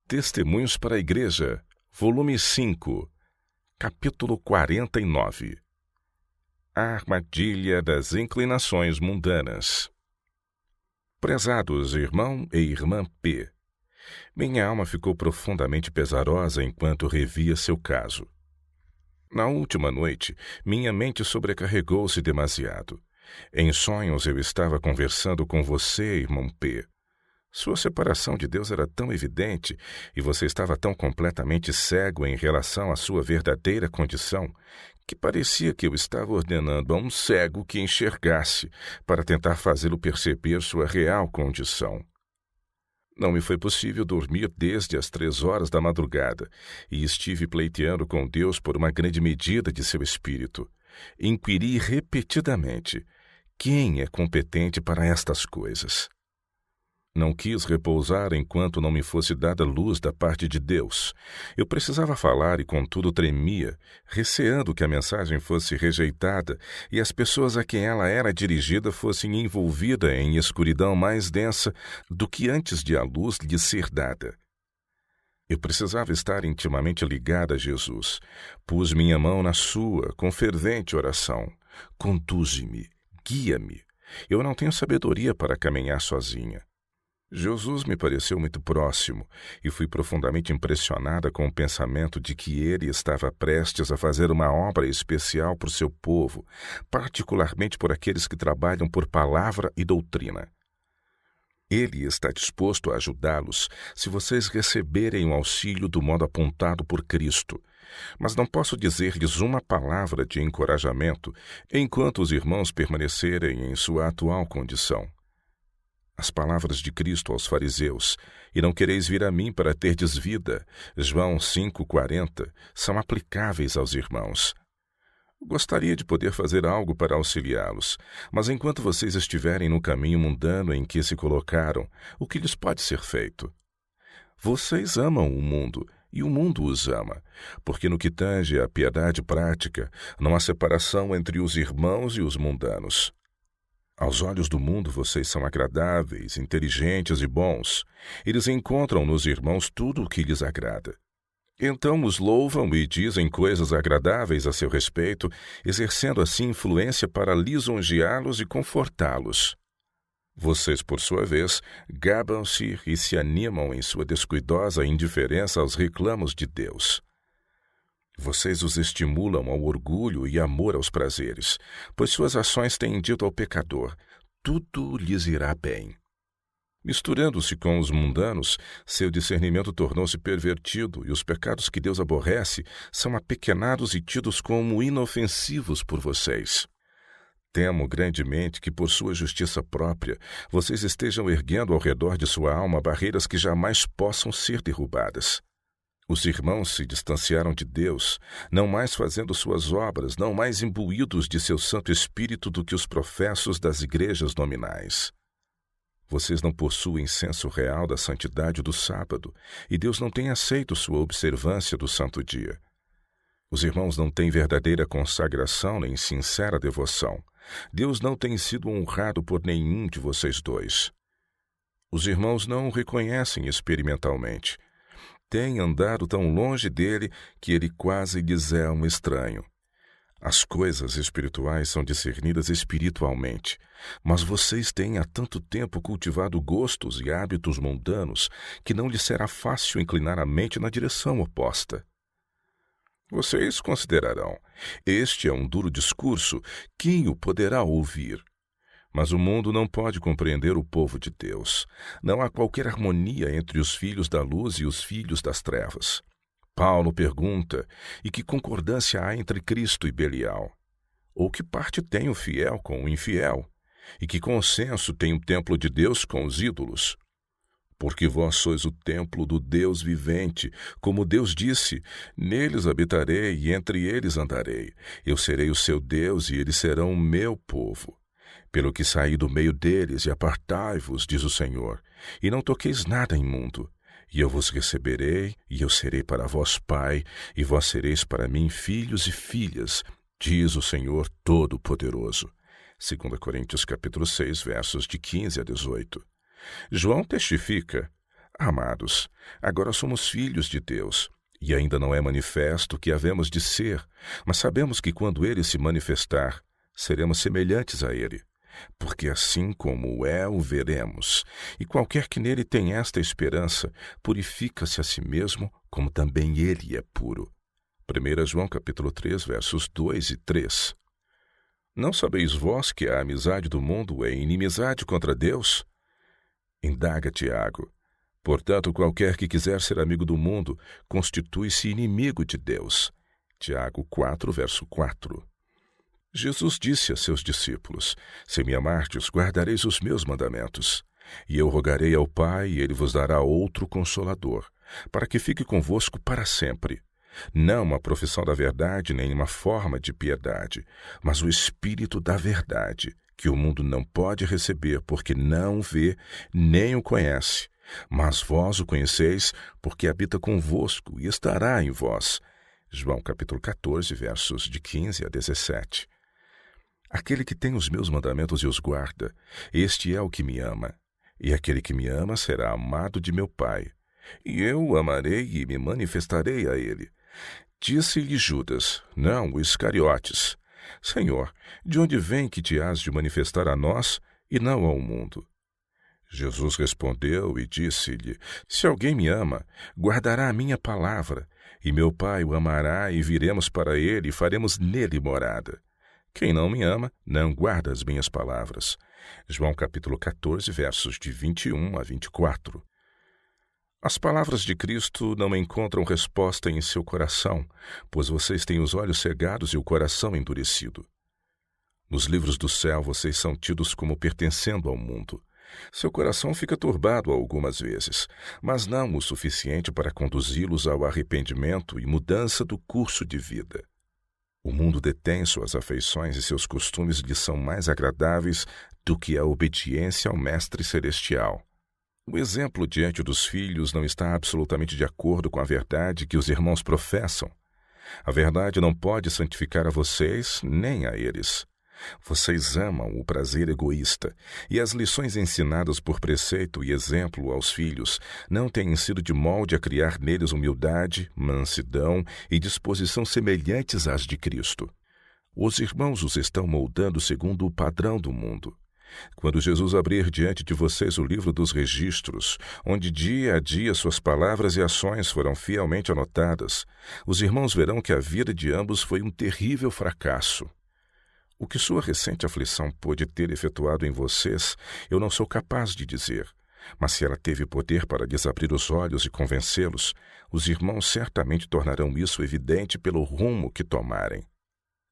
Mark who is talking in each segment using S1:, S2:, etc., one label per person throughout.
S1: Testemunhos para a Igreja, volume 5, capítulo 49. A armadilha das inclinações mundanas. Prezados irmão e irmã P., minha alma ficou profundamente pesarosa enquanto revia seu caso. Na última noite, minha mente sobrecarregou-se demasiado. Em sonhos eu estava conversando com você, irmão P. Sua separação de Deus era tão evidente e você estava tão completamente cego em relação à sua verdadeira condição que parecia que eu estava ordenando a um cego que enxergasse para tentar fazê-lo perceber sua real condição. Não me foi possível dormir desde as 3 horas da madrugada e estive pleiteando com Deus por uma grande medida de seu espírito. Inquiri repetidamente: quem é competente para estas coisas? Não quis repousar enquanto não me fosse dada luz da parte de Deus. Eu precisava falar e, contudo, tremia, receando que a mensagem fosse rejeitada e as pessoas a quem ela era dirigida fossem envolvidas em escuridão mais densa do que antes de a luz lhe ser dada. Eu precisava estar intimamente ligada a Jesus. Pus minha mão na sua, com fervente oração. Conduze-me, guia-me. Eu não tenho sabedoria para caminhar sozinha. Jesus me pareceu muito próximo e fui profundamente impressionada com o pensamento de que ele estava prestes a fazer uma obra especial por seu povo, particularmente por aqueles que trabalham por palavra e doutrina. Ele está disposto a ajudá-los se vocês receberem o auxílio do modo apontado por Cristo. Mas não posso dizer-lhes uma palavra de encorajamento enquanto os irmãos permanecerem em sua atual condição. As palavras de Cristo aos fariseus, e não quereis vir a mim para terdes vida, João 5,40, são aplicáveis aos irmãos. Gostaria de poder fazer algo para auxiliá-los, mas enquanto vocês estiverem no caminho mundano em que se colocaram, o que lhes pode ser feito? Vocês amam o mundo, e o mundo os ama, porque no que tange à piedade prática, não há separação entre os irmãos e os mundanos. Aos olhos do mundo vocês são agradáveis, inteligentes e bons. Eles encontram nos irmãos tudo o que lhes agrada. Então os louvam e dizem coisas agradáveis a seu respeito, exercendo assim influência para lisonjeá-los e confortá-los. Vocês, por sua vez, gabam-se e se animam em sua descuidosa indiferença aos reclamos de Deus. Vocês os estimulam ao orgulho e amor aos prazeres, pois suas ações têm dito ao pecador: tudo lhes irá bem. Misturando-se com os mundanos, seu discernimento tornou-se pervertido e os pecados que Deus aborrece são apequenados e tidos como inofensivos por vocês. Temo grandemente que, por sua justiça própria, vocês estejam erguendo ao redor de sua alma barreiras que jamais possam ser derrubadas. Os irmãos se distanciaram de Deus, não mais fazendo suas obras, não mais imbuídos de seu Santo Espírito do que os professos das igrejas nominais. Vocês não possuem senso real da santidade do sábado, e Deus não tem aceito sua observância do santo dia. Os irmãos não têm verdadeira consagração nem sincera devoção. Deus não tem sido honrado por nenhum de vocês dois. Os irmãos não o reconhecem experimentalmente. Têm andado tão longe dele que ele quase lhes é um estranho. As coisas espirituais são discernidas espiritualmente, mas vocês têm há tanto tempo cultivado gostos e hábitos mundanos que não lhes será fácil inclinar a mente na direção oposta. Vocês considerarão: este é um duro discurso, quem o poderá ouvir? Mas o mundo não pode compreender o povo de Deus. Não há qualquer harmonia entre os filhos da luz e os filhos das trevas. Paulo pergunta: e que concordância há entre Cristo e Belial? Ou que parte tem o fiel com o infiel? E que consenso tem o templo de Deus com os ídolos? Porque vós sois o templo do Deus vivente, como Deus disse: neles habitarei e entre eles andarei. Eu serei o seu Deus e eles serão o meu povo. Pelo que saí do meio deles e apartai-vos, diz o Senhor, e não toqueis nada imundo. E eu vos receberei, e eu serei para vós pai, e vós sereis para mim filhos e filhas, diz o Senhor Todo-Poderoso. 2 Coríntios capítulo 6, versos de 15 a 18. João testifica: Amados, agora somos filhos de Deus, e ainda não é manifesto o que havemos de ser, mas sabemos que quando Ele se manifestar, seremos semelhantes a Ele, porque assim como é, o veremos. E qualquer que nele tem esta esperança, purifica-se a si mesmo, como também Ele é puro. 1 João capítulo 3, versos 2 e 3. Não sabeis vós que a amizade do mundo é inimizade contra Deus? Indaga Tiago. Portanto, qualquer que quiser ser amigo do mundo, constitui-se inimigo de Deus. Tiago 4, verso 4. Jesus disse a seus discípulos: Se me amardes, guardareis os meus mandamentos. E eu rogarei ao Pai, e Ele vos dará outro Consolador, para que fique convosco para sempre. Não uma profissão da verdade, nem uma forma de piedade, mas o Espírito da verdade, que o mundo não pode receber, porque não o vê, nem o conhece. Mas vós o conheceis, porque habita convosco e estará em vós. João capítulo 14, versos de 15 a 17. Aquele que tem os meus mandamentos e os guarda, este é o que me ama. E aquele que me ama será amado de meu Pai. E eu o amarei e me manifestarei a ele. Disse-lhe Judas, não, o Iscariotes: Senhor, de onde vem que te has de manifestar a nós e não ao mundo? Jesus respondeu e disse-lhe: Se alguém me ama, guardará a minha palavra, e meu Pai o amará, e viremos para ele e faremos nele morada. Quem não me ama, não guarda as minhas palavras. João capítulo 14, versos de 21 a 24. As palavras de Cristo não encontram resposta em seu coração, pois vocês têm os olhos cegados e o coração endurecido. Nos livros do céu vocês são tidos como pertencendo ao mundo. Seu coração fica turbado algumas vezes, mas não o suficiente para conduzi-los ao arrependimento e mudança do curso de vida. O mundo detém suas afeições e seus costumes lhe são mais agradáveis do que a obediência ao Mestre Celestial. O exemplo diante dos filhos não está absolutamente de acordo com a verdade que os irmãos professam. A verdade não pode santificar a vocês nem a eles. Vocês amam o prazer egoísta, e as lições ensinadas por preceito e exemplo aos filhos não têm sido de molde a criar neles humildade, mansidão e disposição semelhantes às de Cristo. Os irmãos os estão moldando segundo o padrão do mundo. Quando Jesus abrir diante de vocês o livro dos registros, onde dia a dia suas palavras e ações foram fielmente anotadas, os irmãos verão que a vida de ambos foi um terrível fracasso. O que sua recente aflição pôde ter efetuado em vocês, eu não sou capaz de dizer. Mas se ela teve poder para lhes abrir os olhos e convencê-los, os irmãos certamente tornarão isso evidente pelo rumo que tomarem.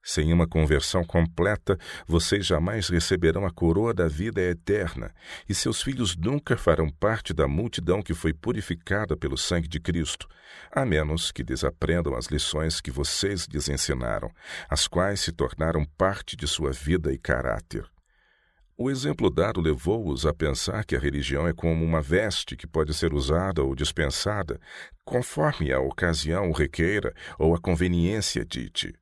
S1: Sem uma conversão completa, vocês jamais receberão a coroa da vida eterna, e seus filhos nunca farão parte da multidão que foi purificada pelo sangue de Cristo, a menos que desaprendam as lições que vocês lhes ensinaram, as quais se tornaram parte de sua vida e caráter. O exemplo dado levou-os a pensar que a religião é como uma veste que pode ser usada ou dispensada, conforme a ocasião o requeira ou a conveniência dite.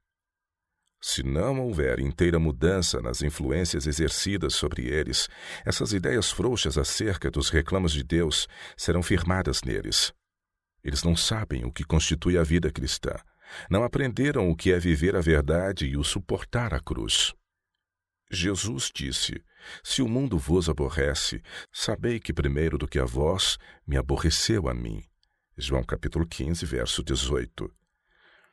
S1: Se não houver inteira mudança nas influências exercidas sobre eles, essas ideias frouxas acerca dos reclamos de Deus serão firmadas neles. Eles não sabem o que constitui a vida cristã, não aprenderam o que é viver a verdade e o suportar a cruz. Jesus disse: Se o mundo vos aborrece, sabei que primeiro do que a vós, me aborreceu a mim. João capítulo 15, verso 18.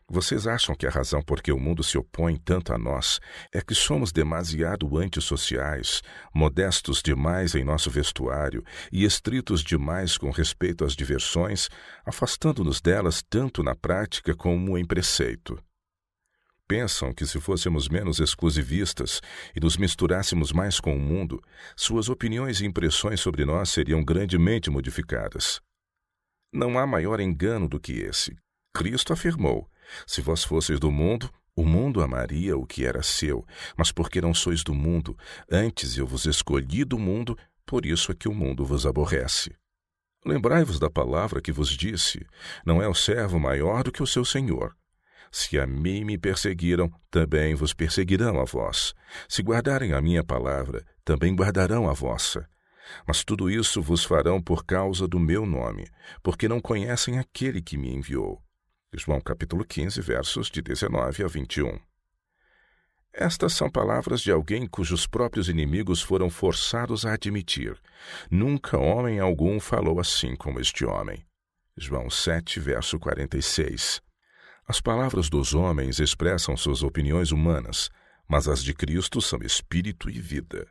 S1: Vocês acham que a razão por que o mundo se opõe tanto a nós é que somos demasiado antissociais, modestos demais em nosso vestuário e estritos demais com respeito às diversões, afastando-nos delas tanto na prática como em preceito? Pensam que se fôssemos menos exclusivistas e nos misturássemos mais com o mundo, suas opiniões e impressões sobre nós seriam grandemente modificadas. Não há maior engano do que esse. Cristo afirmou: Se vós fosseis do mundo, o mundo amaria o que era seu, mas porque não sois do mundo, antes eu vos escolhi do mundo, por isso é que o mundo vos aborrece. Lembrai-vos da palavra que vos disse: não é o servo maior do que o seu senhor. Se a mim me perseguiram, também vos perseguirão a vós. Se guardarem a minha palavra, também guardarão a vossa. Mas tudo isso vos farão por causa do meu nome, porque não conhecem aquele que me enviou. João capítulo 15, versos de 19 a 21. Estas são palavras de alguém cujos próprios inimigos foram forçados a admitir: nunca homem algum falou assim como este homem. João 7, verso 46. As palavras dos homens expressam suas opiniões humanas, mas as de Cristo são espírito e vida.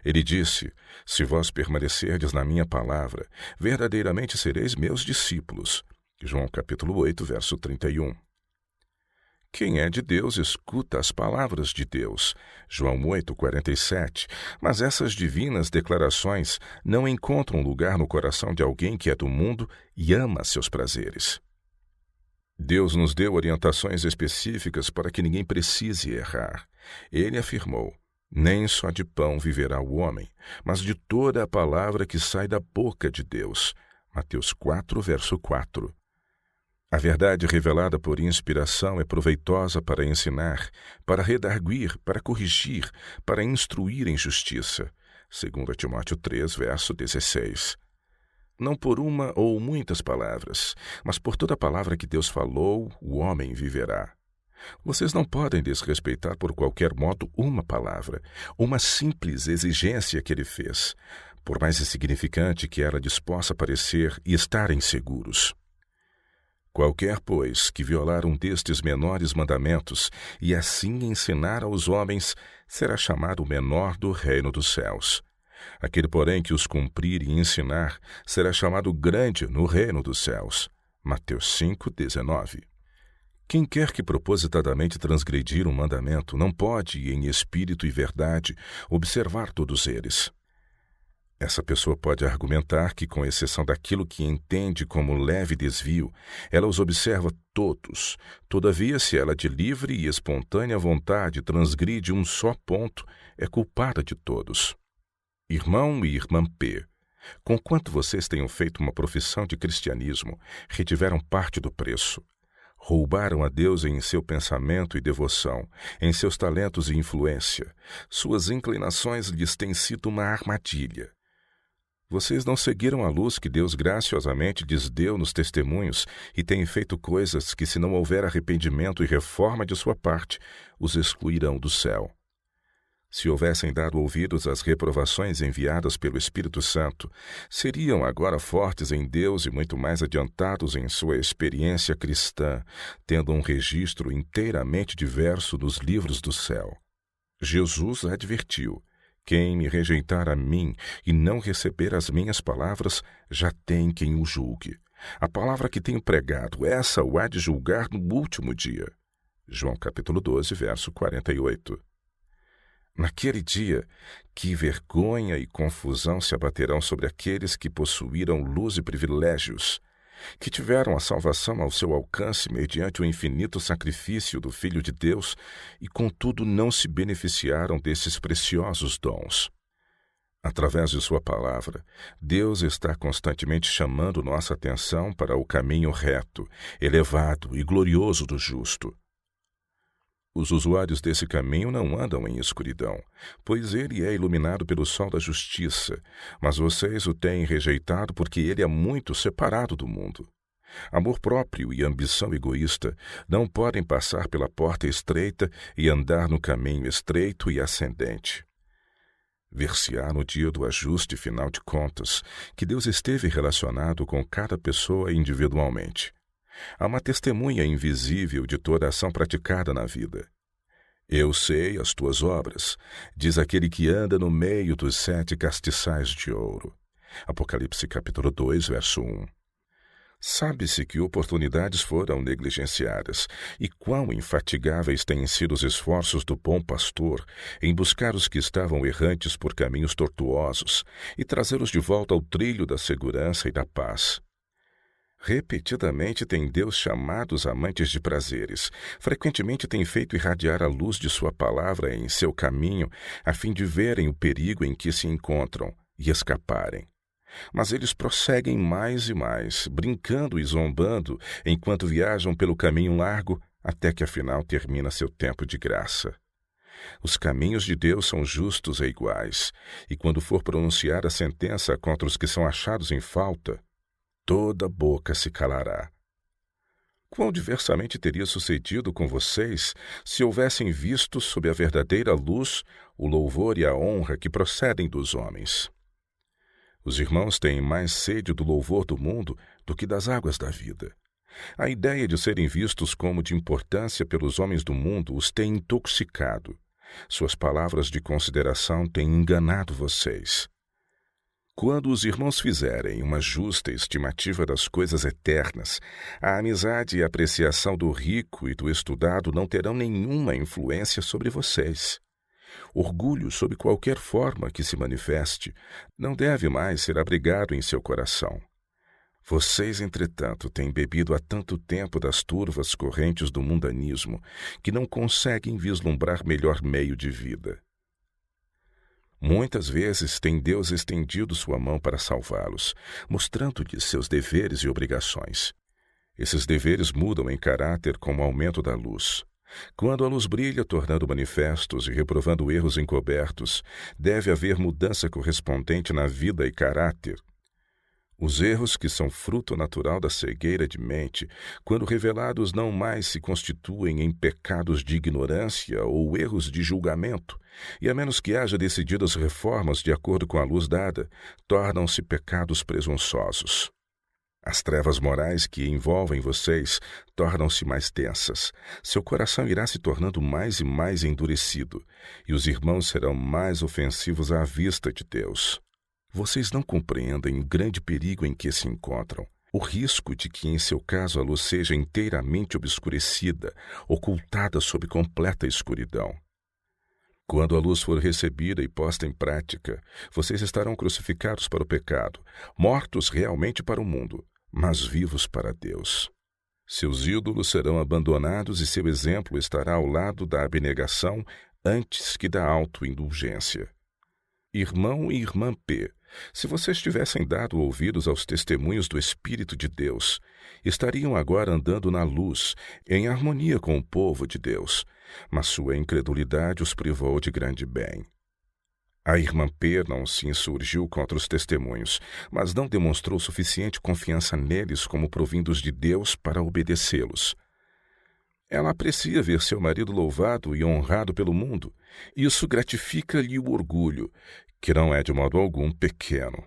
S1: Ele disse: se vós permanecerdes na minha palavra, verdadeiramente sereis meus discípulos. João capítulo 8, verso 31. Quem é de Deus escuta as palavras de Deus. João 8, 47. Mas essas divinas declarações não encontram lugar no coração de alguém que é do mundo e ama seus prazeres. Deus nos deu orientações específicas para que ninguém precise errar. Ele afirmou: nem só de pão viverá o homem, mas de toda a palavra que sai da boca de Deus. Mateus 4, verso 4. A verdade revelada por inspiração é proveitosa para ensinar, para redarguir, para corrigir, para instruir em justiça. 2 Timóteo 3, verso 16. Não por uma ou muitas palavras, mas por toda palavra que Deus falou, o homem viverá. Vocês não podem desrespeitar por qualquer modo uma palavra, uma simples exigência que ele fez, por mais insignificante que ela lhes possa parecer, e estarem seguros. Qualquer, pois, que violar um destes menores mandamentos e assim ensinar aos homens, será chamado menor do reino dos céus. Aquele, porém, que os cumprir e ensinar, será chamado grande no reino dos céus. Mateus 5, 19. Quem quer que propositadamente transgredir um mandamento não pode, em espírito e verdade, observar todos eles. Essa pessoa pode argumentar que, com exceção daquilo que entende como leve desvio, ela os observa todos. Todavia, se ela de livre e espontânea vontade transgride um só ponto, é culpada de todos. Irmão e irmã P., conquanto vocês tenham feito uma profissão de cristianismo, retiveram parte do preço. Roubaram a Deus em seu pensamento e devoção, em seus talentos e influência. Suas inclinações lhes têm sido uma armadilha. Vocês não seguiram a luz que Deus graciosamente lhes deu nos testemunhos e têm feito coisas que, se não houver arrependimento e reforma de sua parte, os excluirão do céu. Se houvessem dado ouvidos às reprovações enviadas pelo Espírito Santo, seriam agora fortes em Deus e muito mais adiantados em sua experiência cristã, tendo um registro inteiramente diverso dos livros do céu. Jesus advertiu: quem me rejeitar a mim e não receber as minhas palavras, já tem quem o julgue. A palavra que tenho pregado, essa o há de julgar no último dia. João capítulo 12, verso 48. Naquele dia, que vergonha e confusão se abaterão sobre aqueles que possuíram luz e privilégios, que tiveram a salvação ao seu alcance mediante o infinito sacrifício do Filho de Deus e, contudo, não se beneficiaram desses preciosos dons. Através de sua palavra, Deus está constantemente chamando nossa atenção para o caminho reto, elevado e glorioso do justo. Os usuários desse caminho não andam em escuridão, pois ele é iluminado pelo sol da justiça, mas vocês o têm rejeitado porque ele é muito separado do mundo. Amor próprio e ambição egoísta não podem passar pela porta estreita e andar no caminho estreito e ascendente. Ver-se-á no dia do ajuste final de contas que Deus esteve relacionado com cada pessoa individualmente. Há uma testemunha invisível de toda a ação praticada na vida. Eu sei as tuas obras, diz aquele que anda no meio dos 7 castiçais de ouro. Apocalipse capítulo 2, verso 1. Sabe-se que oportunidades foram negligenciadas e quão infatigáveis têm sido os esforços do bom pastor em buscar os que estavam errantes por caminhos tortuosos e trazê-los de volta ao trilho da segurança e da paz. Repetidamente tem Deus chamado os amantes de prazeres, frequentemente tem feito irradiar a luz de sua palavra em seu caminho, a fim de verem o perigo em que se encontram e escaparem. Mas eles prosseguem mais e mais, brincando e zombando, enquanto viajam pelo caminho largo, até que afinal termina seu tempo de graça. Os caminhos de Deus são justos e iguais, e quando for pronunciada a sentença contra os que são achados em falta, toda boca se calará. Quão diversamente teria sucedido com vocês se houvessem visto sob a verdadeira luz o louvor e a honra que procedem dos homens. Os irmãos têm mais sede do louvor do mundo do que das águas da vida. A ideia de serem vistos como de importância pelos homens do mundo os tem intoxicado. Suas palavras de consideração têm enganado vocês. Quando os irmãos fizerem uma justa estimativa das coisas eternas, a amizade e a apreciação do rico e do estudado não terão nenhuma influência sobre vocês. Orgulho, sob qualquer forma que se manifeste, não deve mais ser abrigado em seu coração. Vocês, entretanto, têm bebido há tanto tempo das turvas correntes do mundanismo que não conseguem vislumbrar melhor meio de vida. Muitas vezes tem Deus estendido sua mão para salvá-los, mostrando-lhes seus deveres e obrigações. Esses deveres mudam em caráter com o aumento da luz. Quando a luz brilha, tornando manifestos e reprovando erros encobertos, deve haver mudança correspondente na vida e caráter. Os erros que são fruto natural da cegueira de mente, quando revelados, não mais se constituem em pecados de ignorância ou erros de julgamento, e a menos que haja decididas reformas de acordo com a luz dada, tornam-se pecados presunçosos. As trevas morais que envolvem vocês tornam-se mais densas, seu coração irá se tornando mais e mais endurecido, e os irmãos serão mais ofensivos à vista de Deus. Vocês não compreendem o grande perigo em que se encontram, o risco de que, em seu caso, a luz seja inteiramente obscurecida, ocultada sob completa escuridão. Quando a luz for recebida e posta em prática, vocês estarão crucificados para o pecado, mortos realmente para o mundo, mas vivos para Deus. Seus ídolos serão abandonados e seu exemplo estará ao lado da abnegação antes que da autoindulgência. Irmão e irmã P., se vocês tivessem dado ouvidos aos testemunhos do Espírito de Deus, estariam agora andando na luz, em harmonia com o povo de Deus, mas sua incredulidade os privou de grande bem. A irmã P. não se insurgiu contra os testemunhos, mas não demonstrou suficiente confiança neles como provindos de Deus para obedecê-los. Ela aprecia ver seu marido louvado e honrado pelo mundo. Isso gratifica-lhe o orgulho, que não é de modo algum pequeno.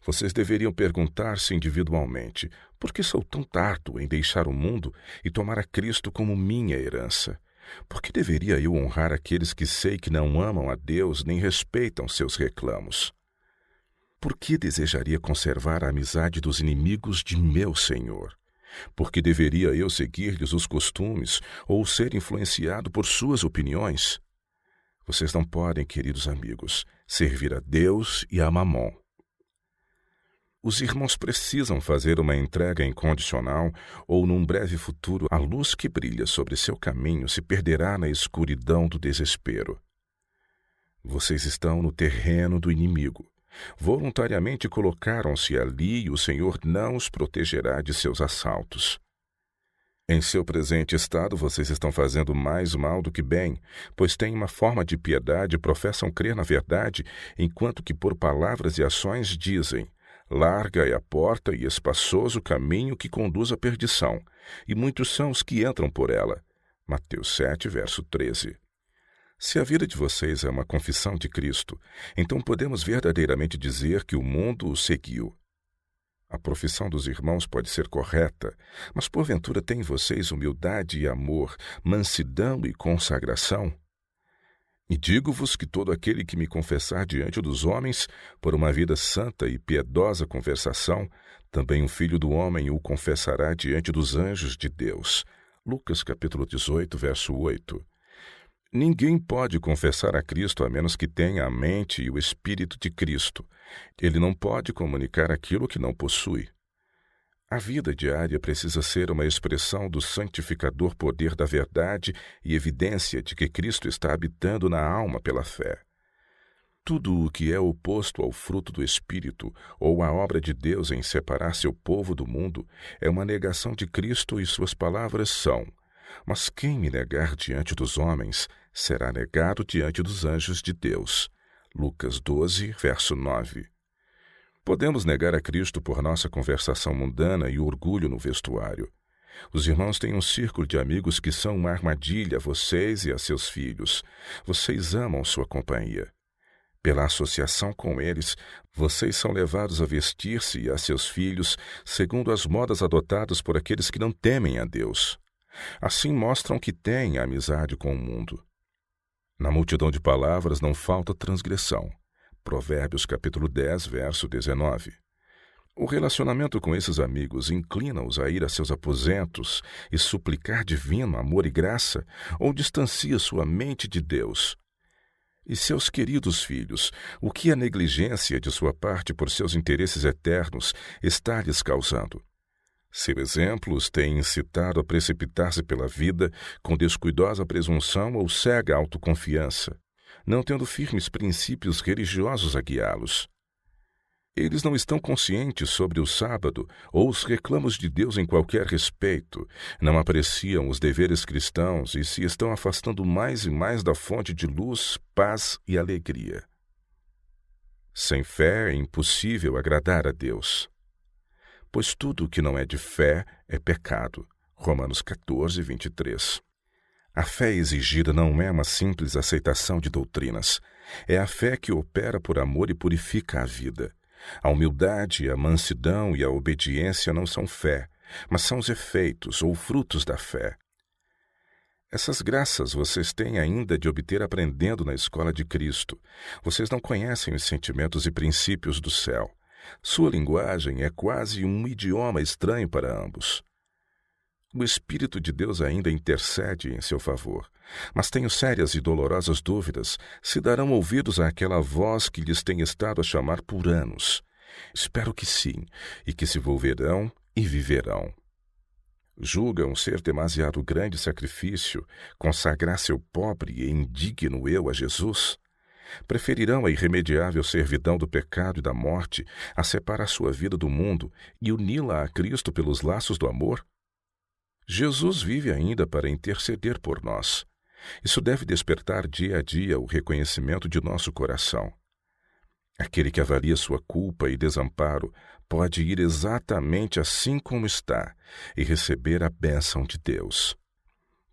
S1: Vocês deveriam perguntar-se individualmente: por que sou tão tardo em deixar o mundo e tomar a Cristo como minha herança? Por que deveria eu honrar aqueles que sei que não amam a Deus nem respeitam seus reclamos? Por que desejaria conservar a amizade dos inimigos de meu Senhor? Por que deveria eu seguir-lhes os costumes ou ser influenciado por suas opiniões? Vocês não podem, queridos amigos, servir a Deus e a Mamon. Os irmãos precisam fazer uma entrega incondicional ou, num breve futuro, a luz que brilha sobre seu caminho se perderá na escuridão do desespero. Vocês estão no terreno do inimigo. Voluntariamente colocaram-se ali e o Senhor não os protegerá de seus assaltos. Em seu presente estado, vocês estão fazendo mais mal do que bem, pois têm uma forma de piedade e professam crer na verdade, enquanto que por palavras e ações dizem: larga é a porta e espaçoso o caminho que conduz à perdição, e muitos são os que entram por ela. Mateus 7, verso 13. Se a vida de vocês é uma confissão de Cristo, então podemos verdadeiramente dizer que o mundo o seguiu. A profissão dos irmãos pode ser correta, mas porventura têm vocês humildade e amor, mansidão e consagração? E digo-vos que todo aquele que me confessar diante dos homens, por uma vida santa e piedosa conversação, também o Filho do Homem o confessará diante dos anjos de Deus. Lucas capítulo 18, verso 8. Ninguém pode confessar a Cristo a menos que tenha a mente e o Espírito de Cristo. Ele não pode comunicar aquilo que não possui. A vida diária precisa ser uma expressão do santificador poder da verdade e evidência de que Cristo está habitando na alma pela fé. Tudo o que é oposto ao fruto do Espírito ou à obra de Deus em separar seu povo do mundo é uma negação de Cristo, e suas palavras são: Mas quem me negar diante dos homens, será negado diante dos anjos de Deus. Lucas 12, verso 9. Podemos negar a Cristo por nossa conversação mundana e orgulho no vestuário. Os irmãos têm um círculo de amigos que são uma armadilha a vocês e a seus filhos. Vocês amam sua companhia. Pela associação com eles, vocês são levados a vestir-se e a seus filhos segundo as modas adotadas por aqueles que não temem a Deus. Assim mostram que têm amizade com o mundo. Na multidão de palavras não falta transgressão. Provérbios capítulo 10, verso 19. O relacionamento com esses amigos inclina-os a ir a seus aposentos e suplicar divino amor e graça, ou distancia sua mente de Deus? E seus queridos filhos, o que a negligência de sua parte por seus interesses eternos está lhes causando? Seu exemplo os tem incitado a precipitar-se pela vida com descuidosa presunção ou cega autoconfiança, não tendo firmes princípios religiosos a guiá-los. Eles não estão conscientes sobre o sábado ou os reclamos de Deus em qualquer respeito, não apreciam os deveres cristãos e se estão afastando mais e mais da fonte de luz, paz e alegria. Sem fé é impossível agradar a Deus, pois tudo o que não é de fé é pecado. Romanos 14, 23. A fé exigida não é uma simples aceitação de doutrinas, é a fé que opera por amor e purifica a vida. A humildade, a mansidão e a obediência não são fé, mas são os efeitos ou frutos da fé. Essas graças vocês têm ainda de obter aprendendo na escola de Cristo. Vocês não conhecem os sentimentos e princípios do céu. Sua linguagem é quase um idioma estranho para ambos. O Espírito de Deus ainda intercede em seu favor, mas tenho sérias e dolorosas dúvidas se darão ouvidos àquela voz que lhes tem estado a chamar por anos. Espero que sim, e que se volverão e viverão. Julgam ser demasiado grande sacrifício consagrar seu pobre e indigno eu a Jesus? Preferirão a irremediável servidão do pecado e da morte a separar sua vida do mundo e uni-la a Cristo pelos laços do amor? Jesus vive ainda para interceder por nós. Isso deve despertar dia a dia o reconhecimento de nosso coração. Aquele que avalia sua culpa e desamparo pode ir exatamente assim como está e receber a bênção de Deus.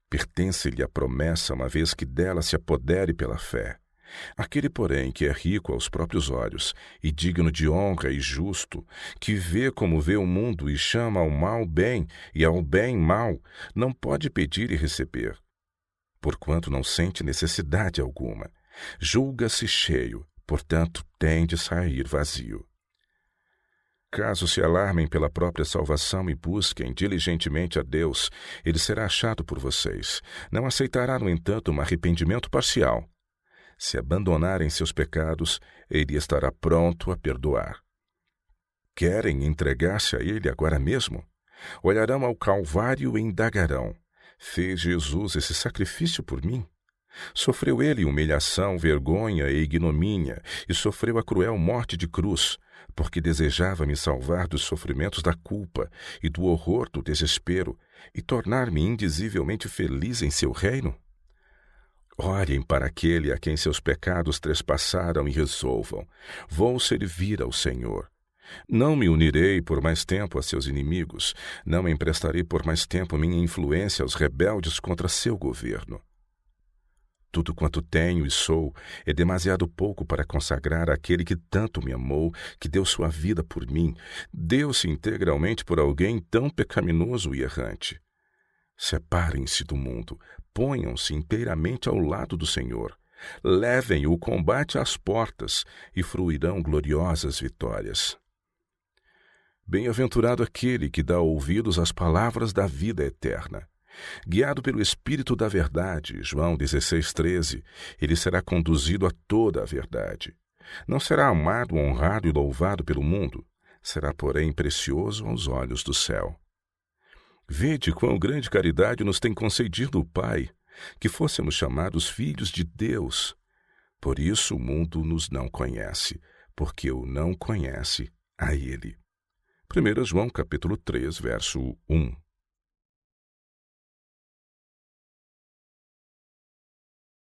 S1: Pertence-lhe a promessa, uma vez que dela se apodere pela fé. Aquele, porém, que é rico aos próprios olhos e digno de honra e justo, que vê como vê o mundo e chama ao mal bem e ao bem mal, não pode pedir e receber, porquanto não sente necessidade alguma. Julga-se cheio, portanto tem de sair vazio. Caso se alarmem pela própria salvação e busquem diligentemente a Deus, ele será achado por vocês. Não aceitará, no entanto, um arrependimento parcial. Se abandonarem seus pecados, ele estará pronto a perdoar. Querem entregar-se a ele agora mesmo? Olharão ao Calvário e indagarão: fez Jesus esse sacrifício por mim? Sofreu ele humilhação, vergonha e ignomínia, e sofreu a cruel morte de cruz, porque desejava me salvar dos sofrimentos da culpa e do horror do desespero, e tornar-me indizivelmente feliz em seu reino? Olhem para aquele a quem seus pecados trespassaram e resolvam: vou servir ao Senhor. Não me unirei por mais tempo a seus inimigos, não emprestarei por mais tempo minha influência aos rebeldes contra seu governo. Tudo quanto tenho e sou é demasiado pouco para consagrar àquele que tanto me amou, que deu sua vida por mim, deu-se integralmente por alguém tão pecaminoso e errante. Separem-se do mundo, ponham-se inteiramente ao lado do Senhor, levem o combate às portas e fruirão gloriosas vitórias. Bem-aventurado aquele que dá ouvidos às palavras da vida eterna. Guiado pelo Espírito da Verdade, João 16:13, ele será conduzido a toda a verdade. Não será amado, honrado e louvado pelo mundo, será, porém, precioso aos olhos do céu. Vede quão grande caridade nos tem concedido o Pai, que fôssemos chamados filhos de Deus. Por isso o mundo nos não conhece, porque o não conhece a Ele. 1 João capítulo 3, verso 1.